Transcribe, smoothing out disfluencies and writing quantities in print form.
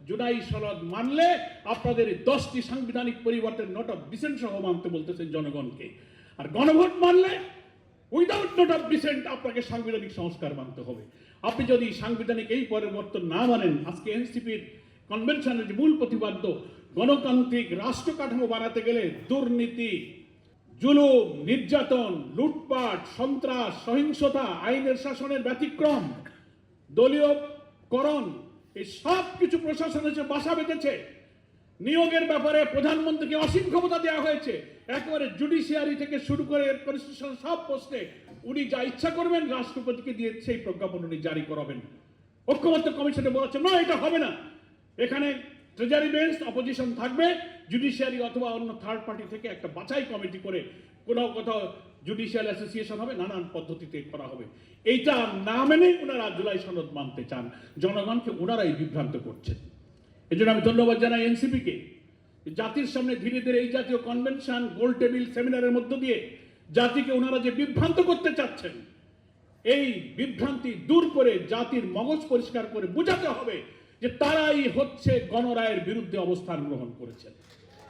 জুলাই সনদ মানলে আপনাদের 10টি সাংবিধানিক পরিবর্তন নোট অফ ডিসেন্ট সহ মানতে বলতেছেন জনগণকে, আর গণভোট মানলে উইদাউট নোট অফ ডিসেন্ট আপনাকে সাংবিধানিক সংস্কার মানতে হবে। আপনি যদি সাংবিধানিক এই পরিবর্তন না মানেন, আজকে এনসিপির কনভেনশনের যে মূল প্রতিপাদ্য গণতান্ত্রিক রাষ্ট্র কাঠামো বানাতে গেলে দুর্নীতি, জুলুম, নির্যাতন, লুটপাট, সন্ত্রাস, সহিংসতা, আইনের শাসনের ব্যতিক্রম, দলীয়করণ, এই সব কিছু প্রশাসনের যে বাসা বেঁধেছে। নিয়োগের ব্যাপারে প্রধানমন্ত্রীকে অসীম ক্ষমতা দেওয়া হয়েছে, একেবারে জুডিশিয়ারি থেকে শুরু করে কনস্টিটিউশন সব পোস্টে উনি যা ইচ্ছা করবেন রাষ্ট্রপতিকে দিয়ে সেই প্রজ্ঞাপন উনি জারি করাবেন। ঐক্যমত্য কমিশনে বলেছে না, এটা হবে না, এখানে ট্রেজারি বেঞ্চ, অপোজিশন থাকবে, জুডিশিয়ারি অথবা অন্য থার্ড পার্টি থেকে একটা বাছাই কমিটি করে কোথাও জুডিশিয়াল অ্যাসোসিয়েশন হবে, নানান পদ্ধতিতে করা হবে। এইটা না মেনে ওনারা জুলাই সনদ মানতে চান, জনগণকে ওনারাই বিভ্রান্ত করছেন। এই জন্য আমি ধন্যবাদ জানাই এনসিপিকে, জাতির সামনে ধীরে ধীরে এই জাতীয় কনভেনশন, গোল টেবিল, সেমিনারের মধ্য দিয়ে জাতিকে ওনারা যে বিভ্রান্ত করতে চাচ্ছেন, এই বিভ্রান্তি দূর করে জাতির মগজ পরিষ্কার করে বোঝাতে হবে যে তারাই হচ্ছে গণরায়ের বিরুদ্ধে অবস্থান গ্রহণ করেছেন।